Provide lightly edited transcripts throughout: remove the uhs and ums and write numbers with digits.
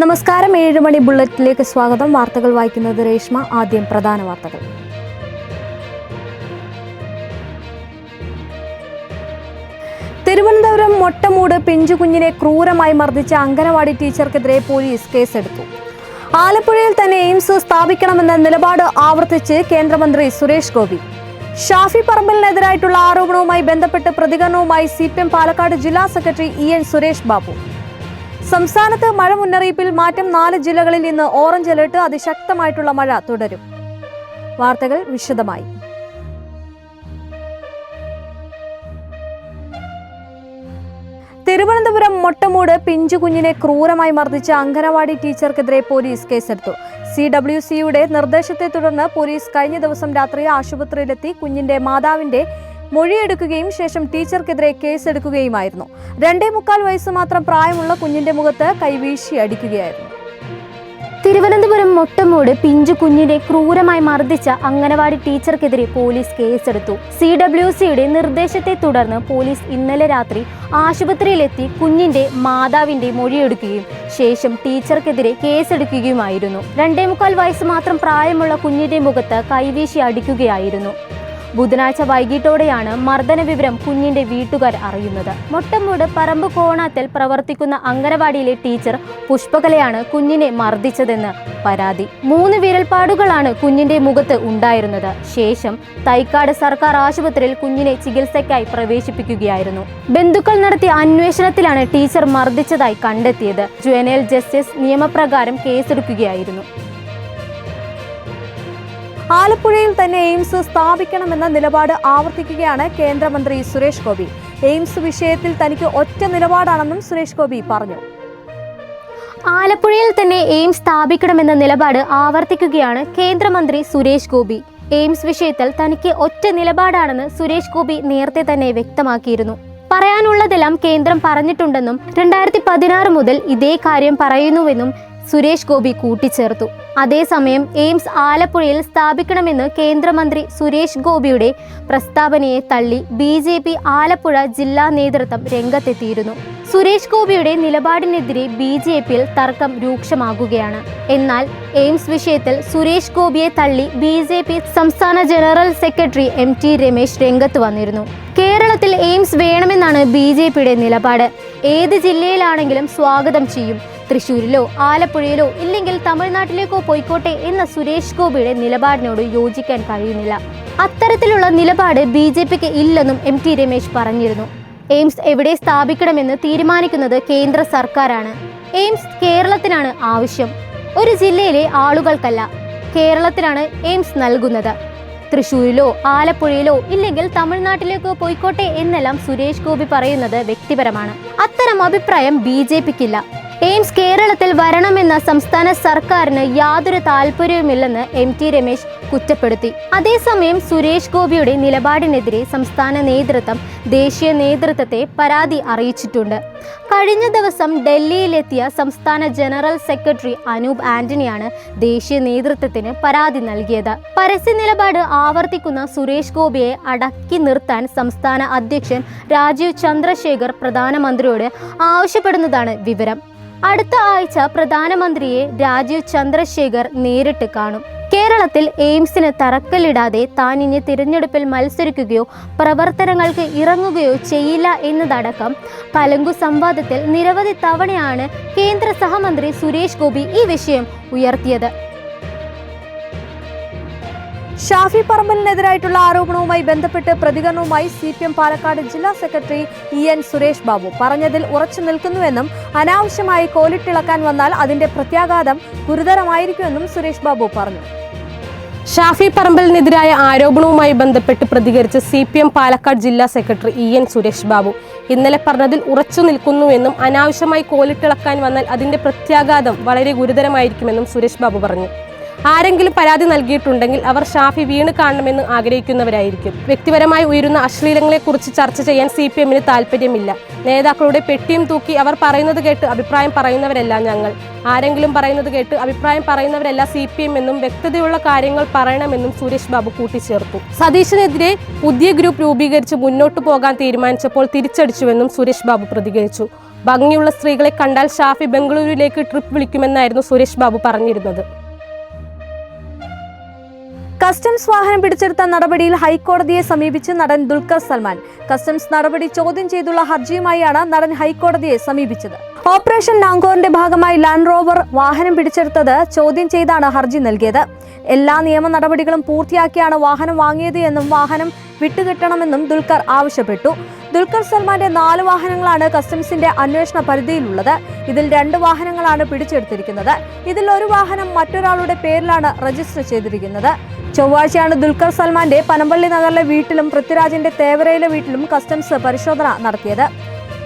നമസ്കാരം. 7 മണി ബുള്ളറ്റിലേക്ക് സ്വാഗതം. വാർത്തകൾ വായിക്കുന്നത് രേഷ്മ. ആദ്യം പ്രധാന വാർത്തകൾ. തിരുവനന്തപുരം മൊട്ടമൂട് പിഞ്ചുകുഞ്ഞിനെ ക്രൂരമായി മർദ്ദിച്ച അംഗനവാടി ടീച്ചർക്കെതിരെ പോലീസ് കേസെടുത്തു. ആലപ്പുഴയിൽ തന്നെ എയിംസ് സ്ഥാപിക്കണമെന്ന നിലപാട് ആവർത്തിച്ച് കേന്ദ്രമന്ത്രി സുരേഷ് ഗോപി. ഷാഫി പറമ്പലിനെതിരായിട്ടുള്ള ആരോപണവുമായി ബന്ധപ്പെട്ട് പ്രതികരണവുമായി CPM പാലക്കാട് ജില്ലാ സെക്രട്ടറി EN സുരേഷ് ബാബു. സംസ്ഥാനത്ത് മഴ മുന്നറിയിപ്പിൽ മാറ്റം. 4 ജില്ലകളിൽ ഇന്ന് ഓറഞ്ച് അലർട്ട്. അതിശക്തമായിട്ടുള്ള മഴ തുടരും. വാർത്തകൾ വിശദമായി. തിരുവനന്തപുരം മൊട്ടമൂട് പിഞ്ചുകുഞ്ഞിനെ ക്രൂരമായി മർദ്ദിച്ച അംഗനവാടി ടീച്ചർക്കെതിരെ പോലീസ് കേസെടുത്തു. CWCയുടെ നിർദ്ദേശത്തെ തുടർന്ന് പോലീസ് കഴിഞ്ഞ ദിവസം രാത്രി ആശുപത്രിയിലെത്തി കുഞ്ഞിന്റെ മാതാവിന്റെ മൊഴിയെടുക്കുകയും ശേഷം ടീച്ചർക്കെതിരെ കേസെടുക്കുകയുമായിരുന്നു. 2.25 വയസ്സ് മാത്രം പ്രായമുള്ള കുഞ്ഞിന്റെ മുഖത്ത് കൈവീശി അടിക്കുകയായിരുന്നു. തിരുവനന്തപുരം മൊട്ടമൂട് പിഞ്ചു കുഞ്ഞിനെ ക്രൂരമായി മർദ്ദിച്ച അംഗനവാടി ടീച്ചർക്കെതിരെ പോലീസ് കേസെടുത്തു. CWCയുടെ നിർദ്ദേശത്തെ തുടർന്ന് പോലീസ് ഇന്നലെ രാത്രി ആശുപത്രിയിലെത്തി കുഞ്ഞിന്റെ മാതാവിന്റെ മൊഴിയെടുക്കുകയും ശേഷം ടീച്ചർക്കെതിരെ കേസെടുക്കുകയുമായിരുന്നു. 2.25 വയസ്സ് മാത്രം പ്രായമുള്ള കുഞ്ഞിന്റെ മുഖത്ത് കൈവീശി അടിക്കുകയായിരുന്നു. ബുധനാഴ്ച വൈകിട്ടോടെയാണ് മർദ്ദന വിവരം കുഞ്ഞിന്റെ വീട്ടുകാർ അറിയുന്നത്. മൊട്ടമൂട് പറമ്പ് കോണാത്തിൽ പ്രവർത്തിക്കുന്ന അംഗനവാടിയിലെ ടീച്ചർ പുഷ്പകലയാണ് കുഞ്ഞിനെ മർദ്ദിച്ചതെന്ന് പരാതി. 3 വിരൽപ്പാടുകളാണ് കുഞ്ഞിന്റെ മുഖത്ത് ഉണ്ടായിരുന്നത്. ശേഷം തൈക്കാട് സർക്കാർ ആശുപത്രിയിൽ കുഞ്ഞിനെ ചികിത്സയ്ക്കായി പ്രവേശിപ്പിക്കുകയായിരുന്നു. ബന്ധുക്കൾ നടത്തിയ അന്വേഷണത്തിലാണ് ടീച്ചർ മർദ്ദിച്ചതായി കണ്ടെത്തിയത്. ജുവനൈൽ ജസ്റ്റിസ് നിയമപ്രകാരം കേസെടുക്കുകയായിരുന്നു. ആലപ്പുഴയിൽ തന്നെ എയിംസ് സ്ഥാപിക്കണമെന്ന നിലപാട് ആവർത്തിക്കുകയാണ് കേന്ദ്രമന്ത്രി സുരേഷ് ഗോപി. എയിംസ് വിഷയത്തിൽ തനിക്ക് ഒറ്റ നിലപാടാണെന്നും സുരേഷ് ഗോപി പറഞ്ഞു. ആലപ്പുഴയിൽ തന്നെ എയിംസ് സ്ഥാപിക്കണമെന്ന നിലപാട് ആവർത്തിക്കുകയാണ് കേന്ദ്രമന്ത്രി സുരേഷ് ഗോപി. എയിംസ് വിഷയത്തിൽ തനിക്ക് ഒറ്റ നിലപാടാണെന്ന് സുരേഷ് ഗോപി നേരത്തെ തന്നെ വ്യക്തമാക്കിയിരുന്നു. പറയാനുള്ളതെല്ലാം കേന്ദ്രം പറഞ്ഞിട്ടുണ്ടെന്നും 2016 മുതൽ ഇതേ കാര്യം പറയുന്നുവെന്നും സുരേഷ് ഗോപി കൂട്ടിച്ചേർത്തു. അതേസമയം എയിംസ് ആലപ്പുഴയിൽ സ്ഥാപിക്കണമെന്ന് കേന്ദ്രമന്ത്രി സുരേഷ് ഗോപിയുടെ പ്രസ്താവനയെ തള്ളി BJP ആലപ്പുഴ ജില്ലാ നേതൃത്വം രംഗത്തെത്തിയിരുന്നു. സുരേഷ് ഗോപിയുടെ നിലപാടിനെതിരെ BJPയിൽ തർക്കം രൂക്ഷമാകുകയാണ്. എന്നാൽ എയിംസ് വിഷയത്തിൽ സുരേഷ് ഗോപിയെ തള്ളി BJP സംസ്ഥാന ജനറൽ സെക്രട്ടറി MT രമേശ് രംഗത്ത് വന്നിരുന്നു. കേരളത്തിൽ എയിംസ് വേണമെന്നാണ് BJPയുടെ നിലപാട്. ഏത് ജില്ലയിലാണെങ്കിലും സ്വാഗതം ചെയ്യും. തൃശ്ശൂരിലോ ആലപ്പുഴയിലോ ഇല്ലെങ്കിൽ തമിഴ്നാട്ടിലേക്കോ പോയിക്കോട്ടെ എന്ന സുരേഷ് ഗോപിയുടെ നിലപാടിനോട് യോജിക്കാൻ കഴിയുന്നില്ല. അത്തരത്തിലുള്ള നിലപാട് BJPക്ക് ഇല്ലെന്നും MT രമേശ് പറഞ്ഞിരുന്നു. എയിംസ് എവിടെ സ്ഥാപിക്കണമെന്ന് തീരുമാനിക്കുന്നത് കേന്ദ്ര സർക്കാരാണ്. എയിംസ് കേരളത്തിനാണ് ആവശ്യം, ഒരു ജില്ലയിലെ ആളുകൾക്കല്ല. കേരളത്തിനാണ് എയിംസ് നൽകുന്നത്. തൃശ്ശൂരിലോ ആലപ്പുഴയിലോ ഇല്ലെങ്കിൽ തമിഴ്നാട്ടിലേക്കോ പോയിക്കോട്ടെ എന്നെല്ലാം സുരേഷ് ഗോപി പറയുന്നത് വ്യക്തിപരമാണ്. അത്തരം അഭിപ്രായം BJPക്കില്ല. എയിംസ് കേരളത്തിൽ വരണമെന്ന സംസ്ഥാന സർക്കാരിന് യാതൊരു താല്പര്യവുമില്ലെന്ന് MT രമേശ് കുറ്റപ്പെടുത്തി. അതേസമയം സുരേഷ് ഗോപിയുടെ നിലപാടിനെതിരെ സംസ്ഥാന നേതൃത്വം ദേശീയ നേതൃത്വത്തെ പരാതി അറിയിച്ചിട്ടുണ്ട്. കഴിഞ്ഞ ദിവസം ഡൽഹിയിലെത്തിയ സംസ്ഥാന ജനറൽ സെക്രട്ടറി അനൂപ് ആന്റണിയാണ് ദേശീയ നേതൃത്വത്തിന് പരാതി നൽകിയത്. പരസ്യ നിലപാട് ആവർത്തിക്കുന്ന സുരേഷ് ഗോപിയെ അടക്കി നിർത്താൻ സംസ്ഥാന അധ്യക്ഷൻ രാജീവ് ചന്ദ്രശേഖർ പ്രധാനമന്ത്രിയോട് ആവശ്യപ്പെടുന്നതാണ് വിവരം. അടുത്ത ആഴ്ച പ്രധാനമന്ത്രിയെ രാജീവ് ചന്ദ്രശേഖർ നേരിട്ട് കാണും. കേരളത്തിൽ എയിംസിന് തറക്കല്ലിടാതെ താൻ ഇനി തിരഞ്ഞെടുപ്പിൽ മത്സരിക്കുകയോ പ്രവർത്തനങ്ങൾക്ക് ഇറങ്ങുകയോ ചെയ്യില്ല എന്നതടക്കം പലങ്കു സംവാദത്തിൽ നിരവധി തവണയാണ് കേന്ദ്ര സഹമന്ത്രി സുരേഷ് ഗോപി ഈ വിഷയം ഉയർത്തിയത്. ഷാഫി പറമ്പലിനെതിരായിട്ടുള്ള ആരോപണവുമായി ബന്ധപ്പെട്ട് പ്രതികരണവുമായി CPM പാലക്കാട് ജില്ലാ സെക്രട്ടറി EN സുരേഷ് ബാബു. പറഞ്ഞതിൽ ഉറച്ചു നിൽക്കുന്നുവെന്നും അനാവശ്യമായി കോലിട്ടിളക്കാൻ വന്നാൽ അതിന്റെ പ്രത്യാഘാതം ഗുരുതരമായിരിക്കുമെന്നും സുരേഷ് ബാബു പറഞ്ഞു. ഷാഫി പറമ്പലിനെതിരായ ആരോപണവുമായി ബന്ധപ്പെട്ട് പ്രതികരിച്ച CPM പാലക്കാട് ജില്ലാ സെക്രട്ടറി EN സുരേഷ് ബാബു ഇന്നലെ പറഞ്ഞതിൽ ഉറച്ചു നിൽക്കുന്നുവെന്നും അനാവശ്യമായി കോലിട്ടിളക്കാൻ വന്നാൽ അതിന്റെ പ്രത്യാഘാതം വളരെ ഗുരുതരമായിരിക്കുമെന്നും സുരേഷ് ബാബു പറഞ്ഞു. ആരെങ്കിലും പരാതി നൽകിയിട്ടുണ്ടെങ്കിൽ അവർ ഷാഫി വീണ് കാണണമെന്ന് ആഗ്രഹിക്കുന്നവരായിരിക്കും. വ്യക്തിപരമായി ഉയരുന്ന അശ്ലീലങ്ങളെക്കുറിച്ച് ചർച്ച ചെയ്യാൻ CPMന് താല്പര്യമില്ല. നേതാക്കളുടെ പെട്ടിയും തൂക്കി അവർ പറയുന്നത് കേട്ട് അഭിപ്രായം പറയുന്നവരല്ല ഞങ്ങൾ. ആരെങ്കിലും പറയുന്നത് കേട്ട് അഭിപ്രായം പറയുന്നവരല്ല CPM എന്നും വ്യക്തതയുള്ള കാര്യങ്ങൾ പറയണമെന്നും സുരേഷ് ബാബു കൂട്ടിച്ചേർത്തു. സതീശനെതിരെ പുതിയ ഗ്രൂപ്പ് രൂപീകരിച്ച് മുന്നോട്ടു പോകാൻ തീരുമാനിച്ചപ്പോൾ തിരിച്ചടിച്ചുവെന്നും സുരേഷ് ബാബു പ്രതികരിച്ചു. ഭംഗിയുള്ള സ്ത്രീകളെ കണ്ടാൽ ഷാഫി ബംഗളൂരുവിലേക്ക് ട്രിപ്പ് വിളിക്കുമെന്നായിരുന്നു സുരേഷ് ബാബു പറഞ്ഞിരുന്നത്. കസ്റ്റംസ് വാഹനം പിടിച്ചെടുത്ത നടപടിയിൽ ഹൈക്കോടതിയെ സമീപിച്ച് നടൻ ദുൽഖർ സൽമാൻ. കസ്റ്റംസ് നടപടി ചോദ്യം ചെയ്തുള്ള ഹർജിയുമായാണ് നടൻ ഹൈക്കോടതിയെ സമീപിച്ചത്. ഓപ്പറേഷൻ നാങ്കോറിന്റെ ഭാഗമായി ലാൻഡ് റോവർ വാഹനം പിടിച്ചെടുത്തത് ചോദ്യം ചെയ്താണ് ഹർജി നൽകിയത്. എല്ലാ നിയമ നടപടികളും പൂർത്തിയാക്കിയാണ് വാഹനം വാങ്ങിയത് എന്നും വാഹനം വിട്ടുകിട്ടണമെന്നും ദുൽഖർ ആവശ്യപ്പെട്ടു. ദുൽഖർ സൽമാന്റെ 4 വാഹനങ്ങളാണ് കസ്റ്റംസിന്റെ അന്വേഷണ പരിധിയിലുള്ളത്. ഇതിൽ 2 വാഹനങ്ങളാണ് പിടിച്ചെടുത്തിരിക്കുന്നത്. ഇതിൽ ഒരു വാഹനം മറ്റൊരാളുടെ പേരിലാണ് രജിസ്റ്റർ ചെയ്തിരിക്കുന്നത്. ചൊവ്വാഴ്ചയാണ് ദുൽഖർ സൽമാന്റെ പനമ്പള്ളി നഗറിലെ വീട്ടിലും പൃഥ്വിരാജിന്റെ തേവരയിലെ വീട്ടിലും കസ്റ്റംസ് പരിശോധന നടത്തിയത്.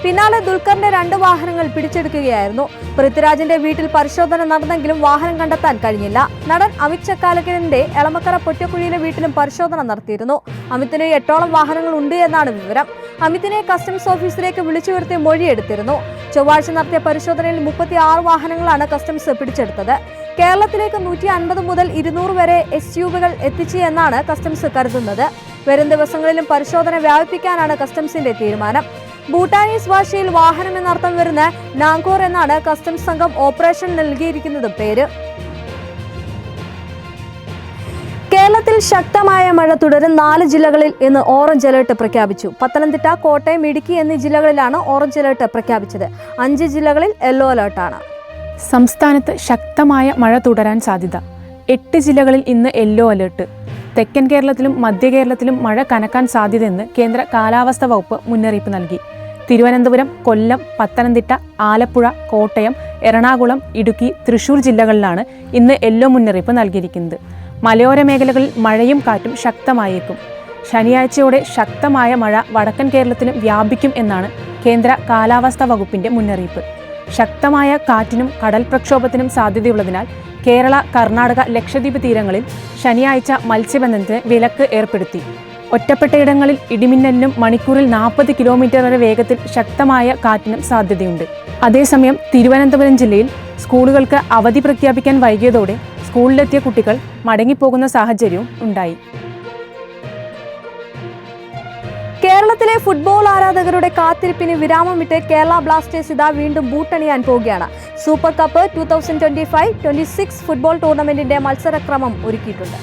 പിന്നാലെ ദുൽഖറിന്റെ 2 വാഹനങ്ങൾ പിടിച്ചെടുക്കുകയായിരുന്നു. പൃഥ്വിരാജിന്റെ വീട്ടിൽ പരിശോധന നടന്നെങ്കിലും വാഹനം കണ്ടെത്താൻ കഴിഞ്ഞില്ല. നടൻ അമിത് ചക്കാലക്കലിന്റെ എളമക്കര പൊറ്റക്കുഴിയിലെ വീട്ടിലും പരിശോധന നടത്തിയിരുന്നു. അമിതിന് 8ഓളം വാഹനങ്ങൾ ഉണ്ട് എന്നാണ് വിവരം. അമിതിനെ കസ്റ്റംസ് ഓഫീസിലേക്ക് വിളിച്ചു വരുത്തി മൊഴിയെടുത്തിരുന്നു. ചൊവ്വാഴ്ച നടത്തിയ പരിശോധനയിൽ 36 വാഹനങ്ങളാണ് കസ്റ്റംസ് പിടിച്ചെടുത്തത്. കേരളത്തിലേക്ക് 150 മുതൽ 200 വരെ SUVകൾ എത്തിച്ചു എന്നാണ് കസ്റ്റംസ് കരുതുന്നത്. വരും ദിവസങ്ങളിലും പരിശോധന വ്യാപിപ്പിക്കാനാണ് കസ്റ്റംസിന്റെ തീരുമാനം. ഭൂട്ടാനീസ് ഭാഷയിൽ വാഹനം എന്നർത്ഥം വരുന്ന നാങ്കോർ എന്നാണ് കസ്റ്റംസ് സംഘം ഓപ്പറേഷൻ നൽകിയിരിക്കുന്നത് പേര്. കേരളത്തിൽ ശക്തമായ മഴ തുടരും. 4 ജില്ലകളിൽ ഇന്ന് ഓറഞ്ച് അലേർട്ട് പ്രഖ്യാപിച്ചു. പത്തനംതിട്ട, കോട്ടയം, ഇടുക്കി എന്നീ ജില്ലകളിലാണ് ഓറഞ്ച് അലേർട്ട് പ്രഖ്യാപിച്ചത്. 5 ജില്ലകളിൽ യെല്ലോ അലേർട്ടാണ്. സംസ്ഥാനത്ത് ശക്തമായ മഴ തുടരാൻ സാധ്യത. 8 ജില്ലകളിൽ ഇന്ന് യെല്ലോ അലേർട്ട്. തെക്കൻ കേരളത്തിലും മധ്യ കേരളത്തിലും മഴ കനക്കാൻ സാധ്യതയെന്ന് കേന്ദ്ര കാലാവസ്ഥാ വകുപ്പ് മുന്നറിയിപ്പ് നൽകി. തിരുവനന്തപുരം, കൊല്ലം, പത്തനംതിട്ട, ആലപ്പുഴ, കോട്ടയം, എറണാകുളം, ഇടുക്കി, തൃശൂർ ജില്ലകളിലാണ് ഇന്ന് യെല്ലോ മുന്നറിയിപ്പ് നൽകിയിരിക്കുന്നത്. മലയോര മേഖലകളിൽ മഴയും കാറ്റും ശക്തമായേക്കും. ശനിയാഴ്ചയോടെ ശക്തമായ മഴ വടക്കൻ കേരളത്തിലും വ്യാപിക്കും എന്നാണ് കേന്ദ്ര കാലാവസ്ഥാ വകുപ്പിന്റെ മുന്നറിയിപ്പ്. ശക്തമായ കാറ്റിനും കടൽ പ്രക്ഷോഭത്തിനും സാധ്യതയുള്ളതിനാൽ കേരള, കർണാടക, ലക്ഷദ്വീപ് തീരങ്ങളിൽ ശനിയാഴ്ച മത്സ്യബന്ധനത്തിന് വിലക്ക് ഏർപ്പെടുത്തി. ഒറ്റപ്പെട്ടയിടങ്ങളിൽ ഇടിമിന്നലിനും മണിക്കൂറിൽ 40 കിലോമീറ്റർ വരെ വേഗത്തിൽ ശക്തമായ കാറ്റിനും സാധ്യതയുണ്ട്. അതേസമയം തിരുവനന്തപുരം ജില്ലയിൽ സ്കൂളുകൾക്ക് അവധി പ്രഖ്യാപിക്കാൻ വൈകിയതോടെ സ്കൂളിലെത്തിയ കുട്ടികൾ മടങ്ങിപ്പോകുന്ന സാഹചര്യവും ഉണ്ടായി. കേരളത്തിലെ ഫുട്ബോൾ ആരാധകരുടെ കാത്തിരിപ്പിന് വിരാമമിട്ട് കേരള ബ്ലാസ്റ്റേഴ്സ് ഇതാ വീണ്ടും ബൂട്ടണിയാൻ പോവുകയാണ്. സൂപ്പർ കപ്പ് 2025-26 ഫുട്ബോൾ ടൂർണമെന്റിന്റെ മത്സരക്രമം ഒരുക്കിയിട്ടുണ്ട്.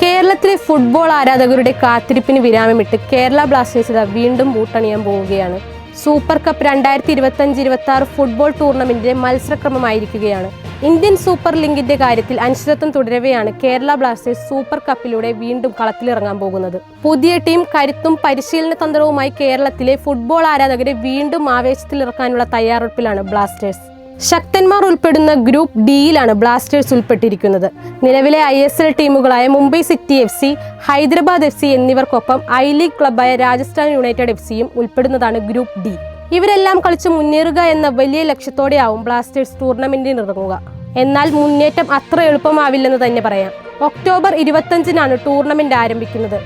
കേരളത്തിലെ ഫുട്ബോൾ ആരാധകരുടെ കാത്തിരിപ്പിന് വിരാമമിട്ട് കേരള ബ്ലാസ്റ്റേഴ്സ് ഇതാ വീണ്ടും ബൂട്ടണിയാൻ പോവുകയാണ്. സൂപ്പർ കപ്പ് 2025-26 ഫുട്ബോൾ ടൂർണമെന്റിന്റെ മത്സരക്രമമായിരിക്കുകയാണ്. ഇന്ത്യൻ സൂപ്പർ ലീഗിന്റെ കാര്യത്തിൽ അനിശ്ചിതത്വം തുടരവെയാണ് കേരള ബ്ലാസ്റ്റേഴ്സ് സൂപ്പർ കപ്പിലൂടെ വീണ്ടും കളത്തിലിറങ്ങാൻ പോകുന്നത്. പുതിയ ടീം, കരുത്തും പരിശീലന തന്ത്രവുമായി കേരളത്തിലെ ഫുട്ബോൾ ആരാധകരെ വീണ്ടും ആവേശത്തിലിറക്കാനുള്ള തയ്യാറെടുപ്പിലാണ് ബ്ലാസ്റ്റേഴ്സ്. ശക്തന്മാർ ഉൾപ്പെടുന്ന ഗ്രൂപ്പ് ഡിയിലാണ് ബ്ലാസ്റ്റേഴ്സ് ഉൾപ്പെട്ടിരിക്കുന്നത്. നിലവിലെ ISL ടീമുകളായ Mumbai city FC, Hyderabad FC എന്നിവർക്കൊപ്പം I-ലീഗ് ക്ലബ്ബായ രാജസ്ഥാൻ യുണൈറ്റഡ് FCയും ഉൾപ്പെടുന്നതാണ് ഗ്രൂപ്പ് ഡി. ഇവരെല്ലാം കളിച്ച് മുന്നേറുക എന്ന വലിയ ലക്ഷ്യത്തോടെയാവും ബ്ലാസ്റ്റേഴ്സ് ടൂർണമെന്റിന് ഇറങ്ങുക. എന്നാൽ മുന്നേറ്റം അത്ര എളുപ്പമാവില്ലെന്ന് തന്നെ പറയാം. ഒക്ടോബർ 25-നാണ് ടൂർണമെന്റ് ആരംഭിക്കുന്നത്.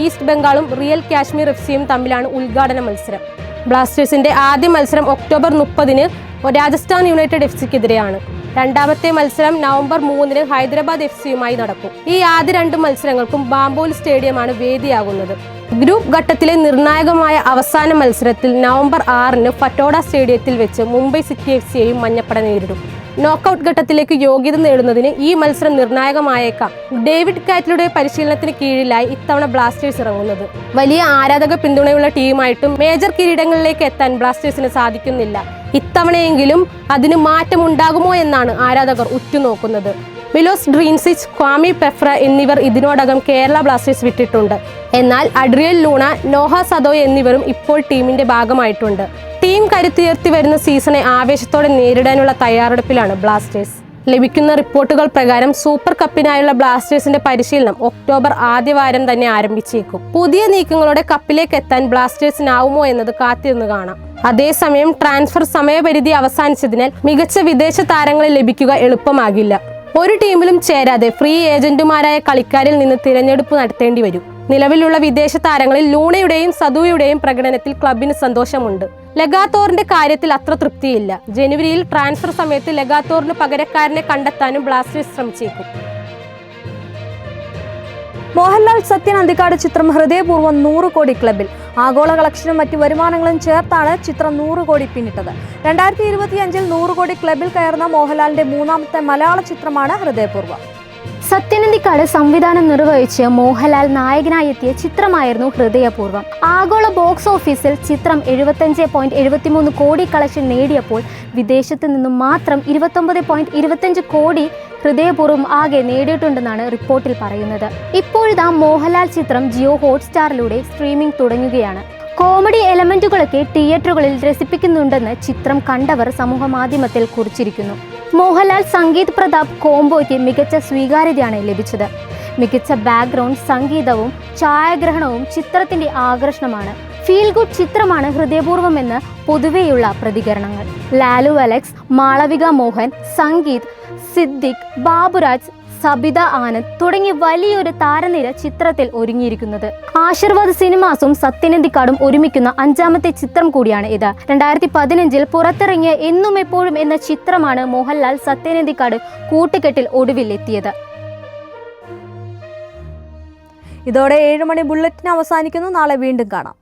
ഈസ്റ്റ് ബംഗാളും റിയൽ കാശ്മീർ FCയും തമ്മിലാണ് ഉദ്ഘാടന മത്സരം. ബ്ലാസ്റ്റേഴ്സിന്റെ ആദ്യ മത്സരം ഒക്ടോബർ 30-ന് രാജസ്ഥാൻ യുണൈറ്റഡ് FCക്കെതിരെയാണ്. രണ്ടാമത്തെ മത്സരം നവംബർ 3-ന് ഹൈദരാബാദ് FCയുമായി നടക്കും. ഈ ആദ്യ 2 മത്സരങ്ങൾക്കും ബാംബോലി സ്റ്റേഡിയമാണ് വേദിയാകുന്നത്. ഗ്രൂപ്പ് ഘട്ടത്തിലെ നിർണായകമായ അവസാന മത്സരത്തിൽ നവംബർ 6-ന് ഫറ്റോഡ സ്റ്റേഡിയത്തിൽ വെച്ച് മുംബൈ സിറ്റി FCയെയും മഞ്ഞപ്പട നേരിടും. നോക്കൌട്ട് ഘട്ടത്തിലേക്ക് യോഗ്യത നേടുന്നതിന് ഈ മത്സരം നിർണായകമായേക്കാം. ഡേവിഡ് കാറ്റ്ലയുടെ പരിശീലനത്തിന് കീഴിലായി ഇത്തവണ ബ്ലാസ്റ്റേഴ്സ് ഇറങ്ങുന്നത്. വലിയ ആരാധക പിന്തുണയുള്ള ടീമായിട്ടും മേജർ കിരീടങ്ങളിലേക്ക് എത്താൻ ബ്ലാസ്റ്റേഴ്സിന് സാധിക്കുന്നില്ല. ഇത്തവണയെങ്കിലും അതിന് മാറ്റമുണ്ടാകുമോ എന്നാണ് ആരാധകർ ഉറ്റുനോക്കുന്നത്. മിലോസ് ഡ്രീൻസിച്ച്, ക്വാമി പെഫ്ര എന്നിവർ ഇതിനോടകം കേരള ബ്ലാസ്റ്റേഴ്സ് വിട്ടിട്ടുണ്ട്. എന്നാൽ അഡ്രിയൽ ലൂണ, നോഹ സദോയ് എന്നിവരും ഇപ്പോൾ ടീമിന്റെ ഭാഗമായിട്ടുണ്ട്. ടീം കരുത്തുയർത്തി വരുന്ന സീസണെ ആവേശത്തോടെ നേരിടാനുള്ള തയ്യാറെടുപ്പിലാണ് ബ്ലാസ്റ്റേഴ്സ്. ലഭിക്കുന്ന റിപ്പോർട്ടുകൾ പ്രകാരം സൂപ്പർ കപ്പിനായുള്ള ബ്ലാസ്റ്റേഴ്സിന്റെ പരിശീലനം ഒക്ടോബർ ആദ്യവാരം തന്നെ ആരംഭിച്ചേക്കും. പുതിയ നീക്കങ്ങളോടെ കപ്പിലേക്ക് എത്താൻ ബ്ലാസ്റ്റേഴ്സിനാവുമോ എന്നത് കാത്തിരുന്ന് കാണാം. അതേസമയം ട്രാൻസ്ഫർ സമയപരിധി അവസാനിച്ചതിനാൽ മികച്ച വിദേശ താരങ്ങളെ ലഭിക്കുക എളുപ്പമാകില്ല. ഒരു ടീമിലും ചേരാതെ ഫ്രീ ഏജന്റുമാരായ കളിക്കാരിൽ നിന്ന് തിരഞ്ഞെടുപ്പ് നടത്തേണ്ടി വരും. നിലവിലുള്ള വിദേശ താരങ്ങളിൽ ലൂണയുടെയും സദുയുടെയും പ്രകടനത്തിൽ ക്ലബിന് സന്തോഷമുണ്ട്. ലെഗാത്തോറിന്റെ കാര്യത്തിൽ അത്ര തൃപ്തിയില്ല. ജനുവരിയിൽ ട്രാൻസ്ഫർ സമയത്ത് ലെഗാത്തോറിന് പകരക്കാരനെ കണ്ടെത്താനും ബ്ലാസ്റ്റേഴ്സ് ശ്രമിച്ചേക്കും. മോഹൻലാൽ സത്യൻ അന്തിക്കാട് ചിത്രം ഹൃദയപൂർവ്വം 100 കോടി ക്ലബിൽ. ആഗോള കളക്ഷനും മറ്റു വരുമാനങ്ങളും ചേർത്താണ് ചിത്രം 100 കോടി പിന്നിട്ടത്. 2025-ൽ 100 കോടി ക്ലബിൽ കയറുന്ന മോഹൻലാലിന്റെ മൂന്നാമത്തെ മലയാള ചിത്രമാണ് ഹൃദയപൂർവ്വം. സത്യനന്ദിക്കാട് സംവിധാനം നിർവഹിച്ച് മോഹൻലാൽ നായകനായി എത്തിയ ചിത്രമായിരുന്നു ഹൃദയപൂർവ്വം. ആഗോള ബോക്സ് ഓഫീസിൽ ചിത്രം 75.73 കോടി കളക്ഷൻ നേടിയപ്പോൾ വിദേശത്ത് നിന്നും മാത്രം 29.25 കോടി ഹൃദയപൂർവ്വം ആകെ നേടിയിട്ടുണ്ടെന്നാണ് റിപ്പോർട്ടിൽ പറയുന്നത്. ഇപ്പോഴിതാ മോഹൻലാൽ ചിത്രം ജിയോ ഹോട്ട്സ്റ്റാറിലൂടെ സ്ട്രീമിംഗ് തുടങ്ങുകയാണ്. കോമഡി എലമെന്റുകളൊക്കെ തിയേറ്ററുകളിൽ രസിപ്പിക്കുന്നുണ്ടെന്ന് ചിത്രം കണ്ടവർ സമൂഹമാധ്യമത്തിൽ കുറിച്ചിരിക്കുന്നു. മോഹൻലാൽ സംഗീത് പ്രതാപ് കോംബോയ്ക്ക് മികച്ച സ്വീകാര്യതയാണ് ലഭിച്ചത്. മികച്ച ബാക്ക്ഗ്രൗണ്ട് സംഗീതവും ഛായാഗ്രഹണവും ചിത്രത്തിന്റെ ആകർഷണമാണ്. ഫീൽ ഗുഡ് ചിത്രമാണ് ഹൃദയപൂർവ്വം എന്ന് പൊതുവെയുള്ള പ്രതികരണങ്ങൾ. ലാലു അലക്സ്, മാളവിക മോഹൻ, സംഗീത്, സിദ്ദിഖ്, ബാബുരാജ്, സബിത ആനന്ദ് തുടങ്ങി വലിയൊരു താരനിര ചിത്രത്തിൽ ഒരുങ്ങിയിരിക്കുന്നത്. ആശീർവാദ് സിനിമാസും സത്യനന്ദിക്കാടും ഒരുമിക്കുന്ന 5ാമത്തെ ചിത്രം കൂടിയാണ് ഇത്. 2015-ൽ പുറത്തിറങ്ങിയ എന്നും എപ്പോഴും എന്ന ചിത്രമാണ് മോഹൻലാൽ സത്യനന്ദിക്കാട് കൂട്ടുകെട്ടിൽ ഒടുവിൽ എത്തിയത്. ഇതോടെ 7 മണി ബുള്ളറ്റിൻ അവസാനിക്കുന്നു. നാളെ വീണ്ടും കാണാം.